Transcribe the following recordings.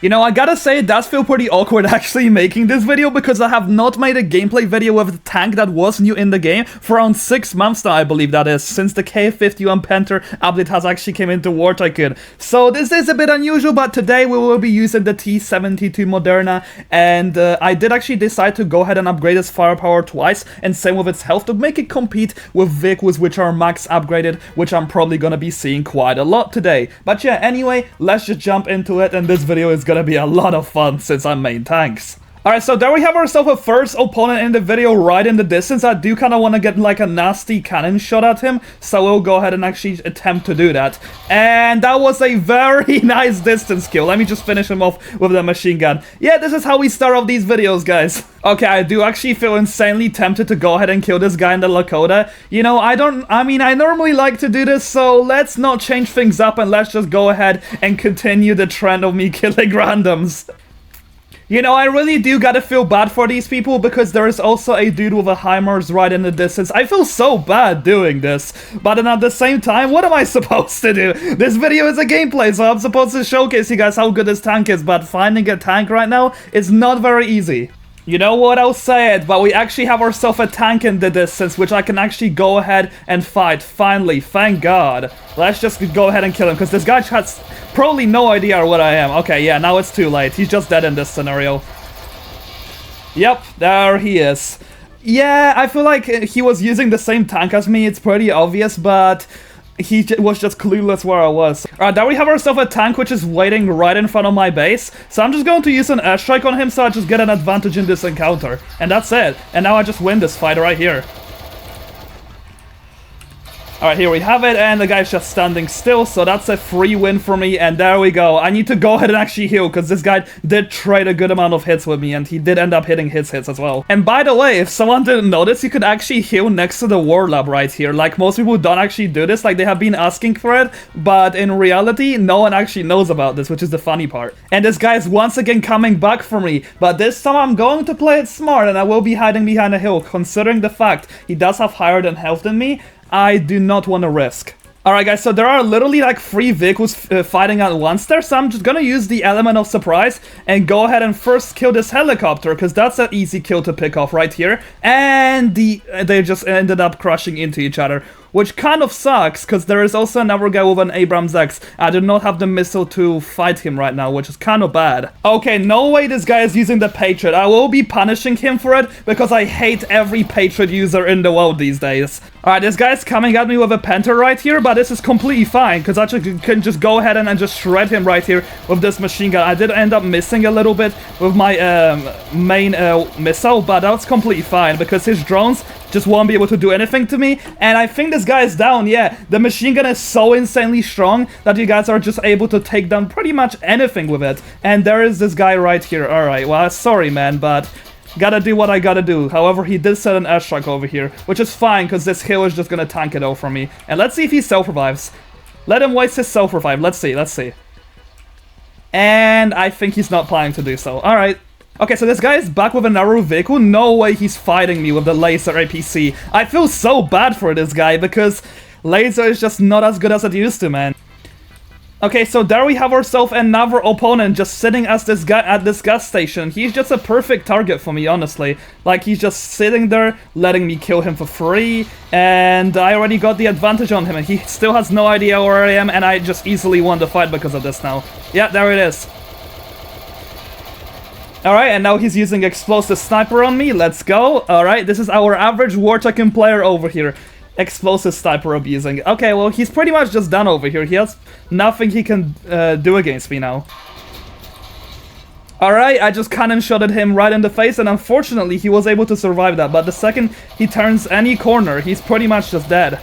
You know, I gotta say, it does feel pretty awkward actually making this video because I have not made a gameplay video with a tank that was new in the game for around 6 months now, I believe that is, since the K51 Panther update has actually came into War Tycoon. So this is a bit unusual, but today we will be using the T-72 Moderna, and I did actually decide to go ahead and upgrade its firepower twice, and same with its health to make it compete with vehicles which are max upgraded, which I'm probably gonna be seeing quite a lot today. But yeah, anyway, let's just jump into it, and this video is gonna be a lot of fun since I'm main tanks. Alright, so there we have ourselves a first opponent in the video right in the distance. I do kind of want to get like a nasty cannon shot at him, so we'll go ahead and actually attempt to do that. And that was a very nice distance kill. Let me just finish him off with the machine gun. Yeah, this is how we start off these videos, guys. Okay, I do actually feel insanely tempted to go ahead and kill this guy in the Lakota. You know, I normally like to do this, so let's not change things up and let's just go ahead and continue the trend of me killing randoms. You know, I really do gotta feel bad for these people because there is also a dude with a HIMARS right in the distance. I feel so bad doing this, but then at the same time, what am I supposed to do? This video is a gameplay, so I'm supposed to showcase you guys how good this tank is, but finding a tank right now is not very easy. You know what, I'll say it, but we actually have ourselves a tank in the distance, which I can actually go ahead and fight, finally, thank God. Let's just go ahead and kill him, because this guy has probably no idea what I am. Okay, yeah, now it's too late. He's just dead in this scenario. Yep, there he is. Yeah, I feel like he was using the same tank as me, it's pretty obvious, but he was just clueless where I was. Alright, there we have ourselves a tank which is waiting right in front of my base. So I'm just going to use an airstrike on him so I just get an advantage in this encounter. And that's it. And now I just win this fight right here. Alright, here we have it, and the guy's just standing still, so that's a free win for me, and there we go. I need to go ahead and actually heal, because this guy did trade a good amount of hits with me, and he did end up hitting his hits as well. And by the way, if someone didn't notice, you could actually heal next to the war lab right here. Like, most people don't actually do this, like, they have been asking for it, but in reality, no one actually knows about this, which is the funny part. And this guy is once again coming back for me, but this time I'm going to play it smart, and I will be hiding behind a hill, considering the fact he does have higher than health than me. I do not want to risk. Alright guys, so there are literally like 3 vehicles fighting at once there, so I'm just gonna use the element of surprise and go ahead and first kill this helicopter, because that's an easy kill to pick off right here. And they just ended up crashing into each other, which kind of sucks, because there is also another guy with an Abrams X. I do not have the missile to fight him right now, which is kind of bad. Okay, no way this guy is using the Patriot. I will be punishing him for it, because I hate every Patriot user in the world these days. Alright, this guy's coming at me with a Panther right here, but this is completely fine, because I can just go ahead and just shred him right here with this machine gun. I did end up missing a little bit with my main missile, but that's completely fine, because his drones just won't be able to do anything to me. And I think this guy is down. Yeah, the machine gun is so insanely strong that you guys are just able to take down pretty much anything with it. And there is this guy right here. Alright, well, sorry man, but gotta do what I gotta do. However, he did set an airstrike over here, which is fine, because this hill is just gonna tank it out for me. And let's see if he self-revives. Let him waste his self-revive. Let's see, let's see. And I think he's not planning to do so. Alright. Okay, so this guy is back with another vehicle. No way he's fighting me with the laser APC. I feel so bad for this guy, because laser is just not as good as it used to, man. Okay, so there we have ourselves another opponent just sitting as this guy at this gas station. He's just a perfect target for me, honestly. Like, he's just sitting there, letting me kill him for free, and I already got the advantage on him, and he still has no idea where I am, and I just easily won the fight because of this now. Yeah, there it is. Alright, and now he's using explosive sniper on me. Let's go. Alright, this is our average War Tycoon player over here. Explosive sniper abusing. Okay, well, he's pretty much just done over here. He has nothing he can do against me now. Alright, I just cannon shotted him right in the face, and unfortunately he was able to survive that. But the second he turns any corner, he's pretty much just dead.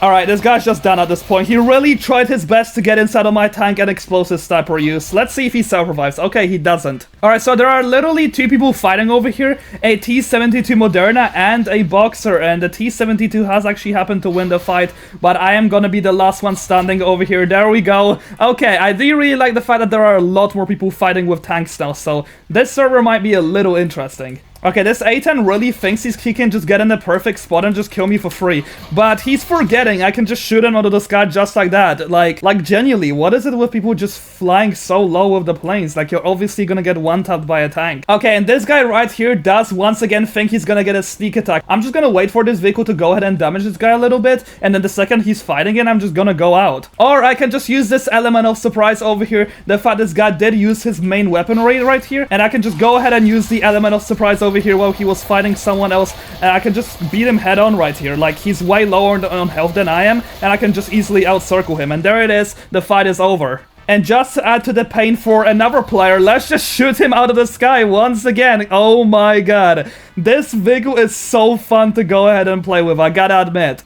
Alright, this guy's just done at this point. He really tried his best to get inside of my tank and explosive sniper use. Let's see if he self-revives. Okay, he doesn't. Alright, so there are literally 2 people fighting over here. A T-72 Moderna and a Boxer. And the T-72 has actually happened to win the fight. But I am gonna be the last one standing over here. There we go. Okay, I do really like the fact that there are a lot more people fighting with tanks now. So this server might be a little interesting. Okay, this A10 really thinks he can just get in the perfect spot and just kill me for free. But he's forgetting I can just shoot him out of the sky just like that. Like genuinely, what is it with people just flying so low with the planes? Like, you're obviously gonna get one-tapped by a tank. Okay, and this guy right here does once again think he's gonna get a sneak attack. I'm just gonna wait for this vehicle to go ahead and damage this guy a little bit. And then the second he's fighting it, I'm just gonna go out. Or I can just use this element of surprise over here. The fact this guy did use his main weaponry right here. And I can just go ahead and use the element of surprise over here while he was fighting someone else, and I can just beat him head on right here. Like, he's way lower on health than I am, and I can just easily out-circle him, and there it is, the fight is over. And just to add to the pain for another player, let's just shoot him out of the sky once again. Oh my god, this vehicle is so fun to go ahead and play with, I gotta admit.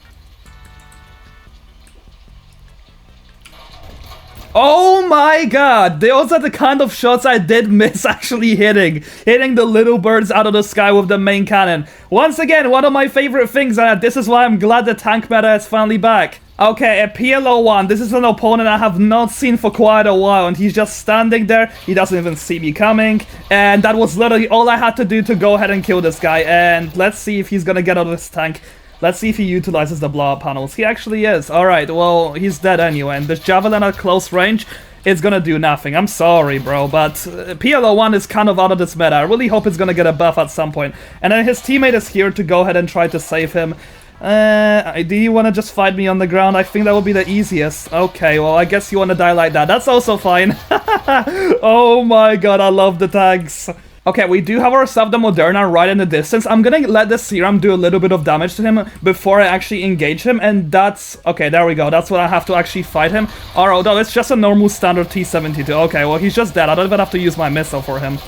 Oh my god, those are the kind of shots I did miss actually hitting the little birds out of the sky with the main cannon. Once again, one of my favorite things, and this is why I'm glad the tank meta is finally back. Okay, a PLO1, this is an opponent I have not seen for quite a while, and he's just standing there, he doesn't even see me coming, and that was literally all I had to do to go ahead and kill this guy, and let's see if he's gonna get out of this tank. Let's see if he utilizes the blow-up panels. He actually is. Alright, well, he's dead anyway, and this javelin at close range is gonna do nothing. I'm sorry, bro, but PLO1 is kind of out of this meta. I really hope it's gonna get a buff at some point. And then his teammate is here to go ahead and try to save him. Do you want to just fight me on the ground? I think that would be the easiest. Okay, well, I guess you want to die like that. That's also fine. Oh my god, I love the tanks. Okay, we do have ourselves the Moderna right in the distance. I'm gonna let the serum do a little bit of damage to him before I actually engage him, and that's... Okay, there we go. That's what I have to actually fight him. Alright, no, it's just a normal standard T-72. Okay, well, he's just dead. I don't even have to use my missile for him.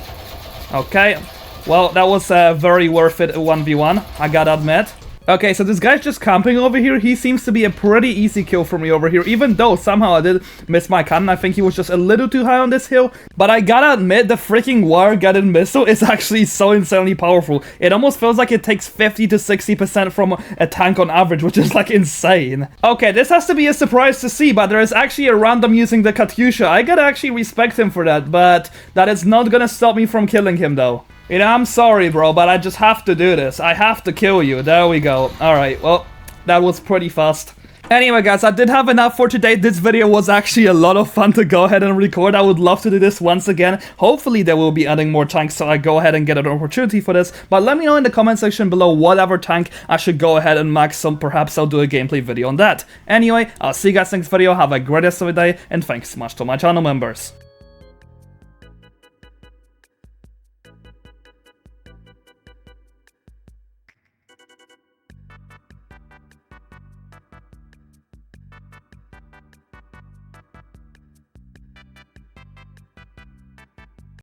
Okay, well, that was a very worth it 1v1, I gotta admit. Okay, so this guy's just camping over here. He seems to be a pretty easy kill for me over here, even though somehow I did miss my cannon. I think he was just a little too high on this hill. But I gotta admit, the freaking wire-guided missile is actually so insanely powerful. It almost feels like it takes 50 to 60% from a tank on average, which is like insane. Okay, this has to be a surprise to see, but there is actually a random using the Katyusha. I gotta actually respect him for that, but that is not gonna stop me from killing him though. You know, I'm sorry, bro, but I just have to do this. I have to kill you. There we go. Alright, well, that was pretty fast. Anyway, guys, I did have enough for today. This video was actually a lot of fun to go ahead and record. I would love to do this once again. Hopefully, they will be adding more tanks, so I go ahead and get an opportunity for this. But let me know in the comment section below whatever tank I should go ahead and max some. Perhaps I'll do a gameplay video on that. Anyway, I'll see you guys next video. Have a great rest of the day, and thanks so much to my channel members.